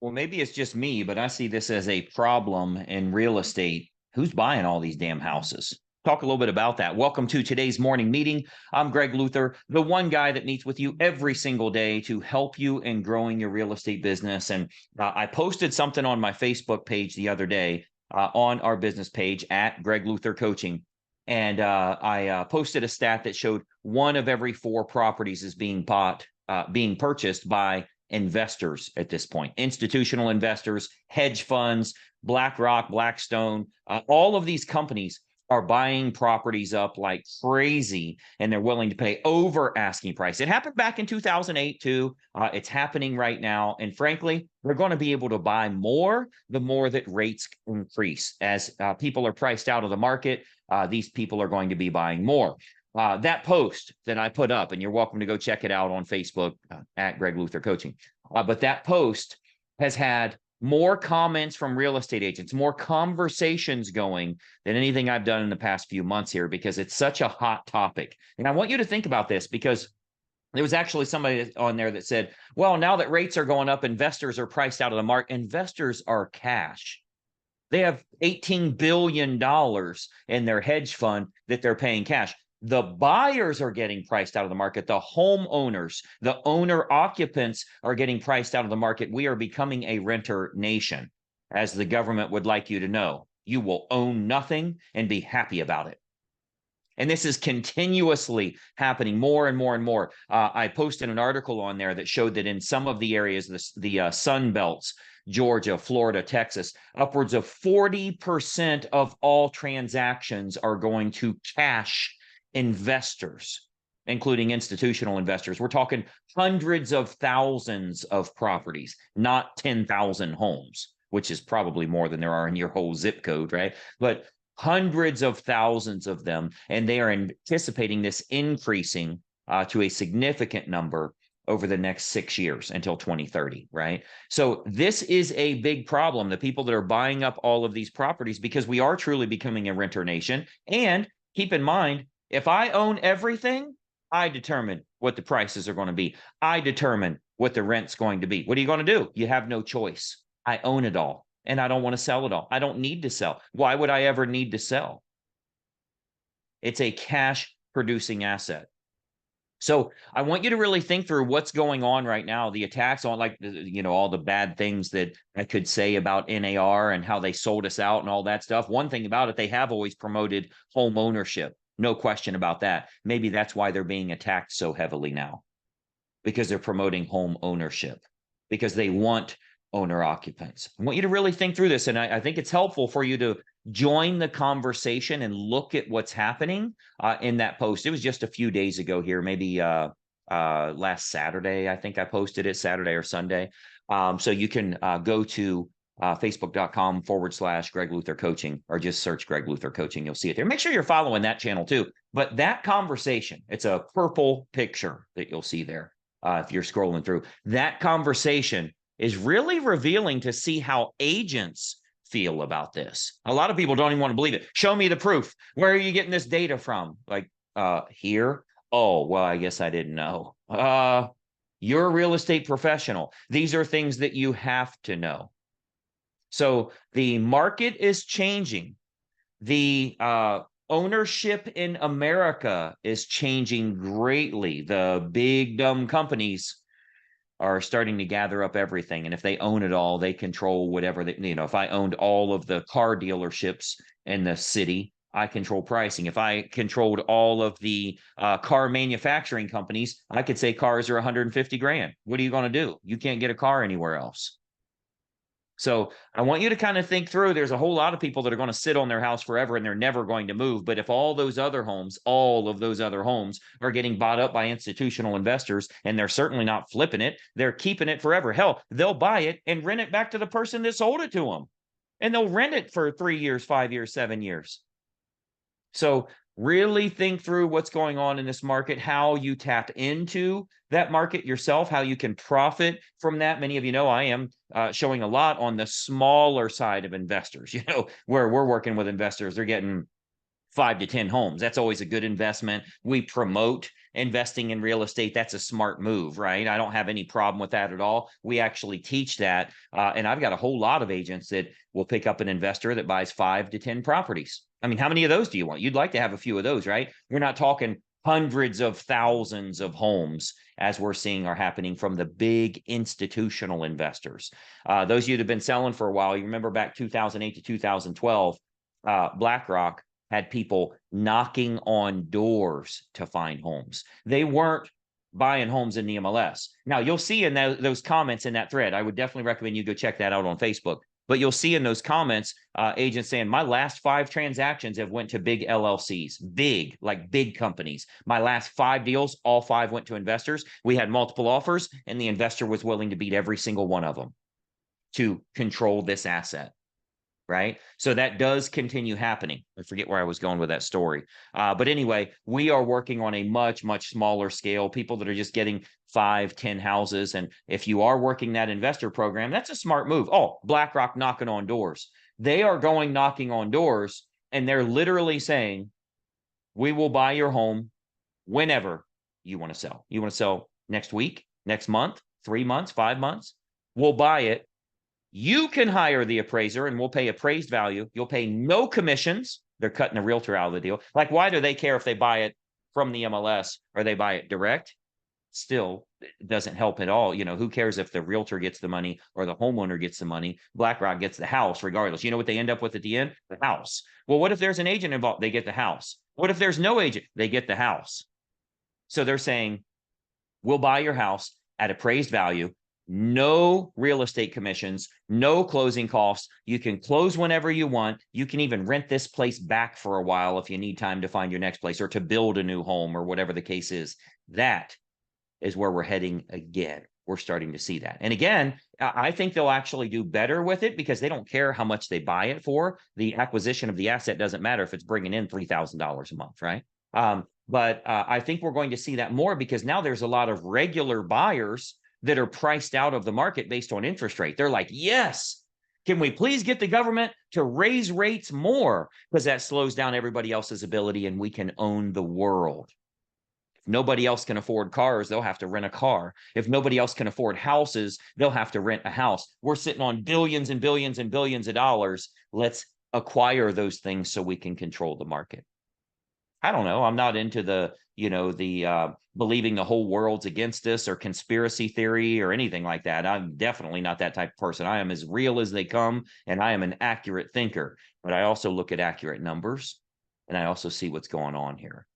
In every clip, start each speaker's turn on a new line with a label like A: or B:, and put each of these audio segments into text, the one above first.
A: Well, maybe it's just me, but I see this as a problem in real estate. Who's buying all these damn houses? Talk a little bit about that. Welcome to today's morning meeting. I'm Greg Luther, the one guy that meets with you every single day to help you in growing your real estate business. And I posted something on my Facebook page the other day on our business page at Greg Luther Coaching. And I posted a stat that showed one of every four properties is being purchased by investors at this point, institutional investors, hedge funds, BlackRock, Blackstone, all of these companies are buying properties up like crazy, and they're willing to pay over asking price. It happened back in 2008 too. It's happening right now. And frankly, they're going to be able to buy more the more that rates increase. As people are priced out of the market, these people are going to be buying more. That post that I put up, and you're welcome to go check it out on Facebook at Greg Luther Coaching. But that post has had more comments from real estate agents, more conversations going than anything I've done in the past few months here, because it's such a hot topic. And I want you to think about this, because there was actually somebody on there that said, well, now that rates are going up, investors are priced out of the market. Investors are cash. They have $18 billion in their hedge fund that they're paying cash. The buyers are getting priced out of the market. The homeowners, the owner occupants are getting priced out of the market. We are becoming a renter nation, as the government would like you to know. You will own nothing and be happy about it. And this is continuously happening more and more and more. I posted an article on there that showed that in some of the areas, the Sun Belts, Georgia, Florida, Texas, upwards of 40% of all transactions are going to cash investors, including institutional investors. We're talking hundreds of thousands of properties, not 10,000 homes, which is probably more than there are in your whole zip code, right? But hundreds of thousands of them, and they are anticipating this increasing to a significant number over the next 6 years until 2030, right? So this is a big problem, the people that are buying up all of these properties, because we are truly becoming a renter nation. And keep in mind, if I own everything, I determine what the prices are going to be. I determine what the rent's going to be. What are you going to do? You have no choice. I own it all, and I don't want to sell it all. I don't need to sell. Why would I ever need to sell? It's a cash producing asset. So I want you to really think through what's going on right now. The attacks on, like, all the bad things that I could say about NAR and how they sold us out and all that stuff. One thing about it, they have always promoted home ownership. No question about that. Maybe that's why they're being attacked so heavily now, because they're promoting home ownership, because they want owner occupants. I want you to really think through this. And I think it's helpful for you to join the conversation and look at what's happening in that post. It was just a few days ago here, maybe last Saturday. I think I posted it Saturday or Sunday. So you can go to facebook.com/Greg Luther Coaching, or just search Greg Luther Coaching. You'll see it there. Make sure you're following that channel too. But that conversation, it's a purple picture that you'll see there if you're scrolling through. That conversation is really revealing to see how agents feel about this. A lot of people don't even want to believe it. Show me the proof. Where are you getting this data from? Like, here? Oh, well, I guess I didn't know. You're a real estate professional. These are things that you have to know. So the market is changing. The ownership in America is changing greatly. The big dumb companies are starting to gather up everything. And if they own it all, they control whatever if I owned all of the car dealerships in the city, I control pricing. If I controlled all of the car manufacturing companies, I could say cars are 150 grand. What are you going to do? You can't get a car anywhere else. So I want you to kind of think through, there's a whole lot of people that are going to sit on their house forever and they're never going to move. But if all of those other homes are getting bought up by institutional investors, and they're certainly not flipping it, they're keeping it forever. Hell, they'll buy it and rent it back to the person that sold it to them. And they'll rent it for 3 years, 5 years, 7 years. So really think through what's going on in this market, how you tap into that market yourself, how you can profit from that. Many of you know I am showing a lot on the smaller side of investors, where we're working with investors. They're getting 5 to 10 homes. That's always a good investment. We promote investing in real estate. That's a smart move, right? I don't have any problem with that at all. We actually teach that. And I've got a whole lot of agents that will pick up an investor that buys 5 to 10 properties. I mean, how many of those do you want? You'd like to have a few of those, right? We're not talking hundreds of thousands of homes as we're seeing are happening from the big institutional investors. Those of you that have been selling for a while, you remember back 2008 to 2012, BlackRock had people knocking on doors to find homes. They weren't buying homes in the MLS. Now, you'll see in those comments in that thread, I would definitely recommend you go check that out on Facebook. But you'll see in those comments, agents saying, my last 5 transactions have went to big LLCs, big, like big companies. My last 5 deals, all 5 went to investors. We had multiple offers, and the investor was willing to beat every single one of them to control this asset. Right. So that does continue happening. I forget where I was going with that story. But anyway, we are working on a much, much smaller scale, people that are just getting 5, 10 houses. And if you are working that investor program, that's a smart move. Oh, BlackRock knocking on doors. They are going knocking on doors, and they're literally saying, we will buy your home whenever you want to sell. You want to sell next week, next month, 3 months, 5 months? We'll buy it. You can hire the appraiser and we'll pay appraised value. You'll pay no commissions. They're cutting the realtor out of the deal. Like, why do they care if they buy it from the MLS or they buy it direct? Still, it doesn't help at all. You know, who cares if the realtor gets the money or the homeowner gets the money? BlackRock gets the house regardless. You know what they end up with at the end? The house. Well, what if there's an agent involved? They get the house. What if there's no agent? They get the house. So they're saying, we'll buy your house at appraised value. No real estate commissions, no closing costs. You can close whenever you want. You can even rent this place back for a while if you need time to find your next place or to build a new home or whatever the case is. That is where we're heading again. We're starting to see that. And again, I think they'll actually do better with it because they don't care how much they buy it for. The acquisition of the asset doesn't matter if it's bringing in $3,000 a month, right? But I think we're going to see that more because now there's a lot of regular buyers that are priced out of the market based on interest rate. They're like, yes, can we please get the government to raise rates more? Because that slows down everybody else's ability and we can own the world. If nobody else can afford cars, they'll have to rent a car. If nobody else can afford houses, they'll have to rent a house. We're sitting on billions and billions and billions of dollars. Let's acquire those things so we can control the market. I don't know. I'm not into the believing the whole world's against us or conspiracy theory or anything like that. I'm definitely not that type of person. I am as real as they come, and I am an accurate thinker. But I also look at accurate numbers, and I also see what's going on here.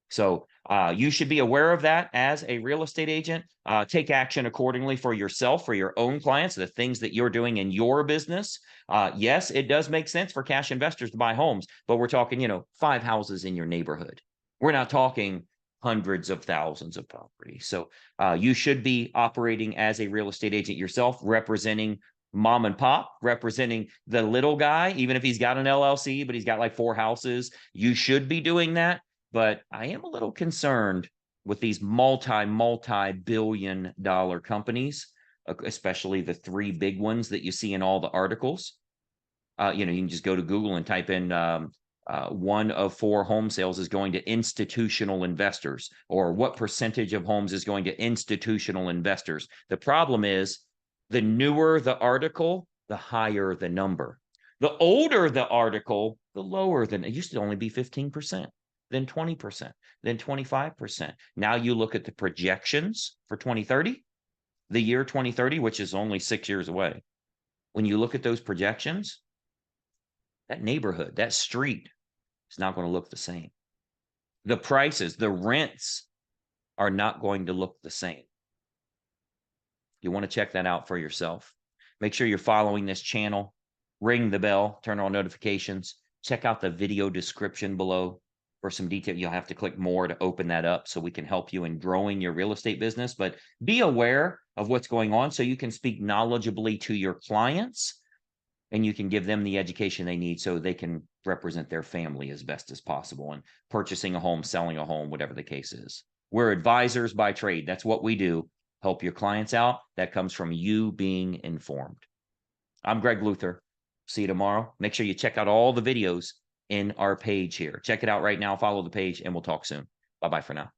A: So you should be aware of that as a real estate agent. Take action accordingly for yourself, for your own clients, the things that you're doing in your business. Yes, it does make sense for cash investors to buy homes, but we're talking, 5 houses in your neighborhood. We're not talking hundreds of thousands of properties. So you should be operating as a real estate agent yourself, representing mom and pop, representing the little guy, even if he's got an LLC, but he's got like 4 houses. You should be doing that. But I am a little concerned with these multi-billion-dollar companies, especially the 3 big ones that you see in all the articles. You can just go to Google and type in 1 of 4 home sales is going to institutional investors, or what percentage of homes is going to institutional investors. The problem is the newer the article, the higher the number. The older the article, the lower than it used to only be 15%. Then 20%, then 25%. Now you look at the projections for 2030, the year 2030, which is only 6 years away. When you look at those projections, that neighborhood, that street is not going to look the same. The prices, the rents are not going to look the same. You want to check that out for yourself. Make sure you're following this channel. Ring the bell, turn on notifications. Check out the video description below for some detail. You'll have to click more to open that up so we can help you in growing your real estate business. But be aware of what's going on so you can speak knowledgeably to your clients and you can give them the education they need so they can represent their family as best as possible in purchasing a home, selling a home, whatever the case is. We're advisors by trade. That's what we do. Help your clients out. That comes from you being informed. I'm Greg Luther. See you tomorrow. Make sure you check out all the videos in our page here. Check it out right now. Follow the page, and we'll talk soon. Bye-bye for now.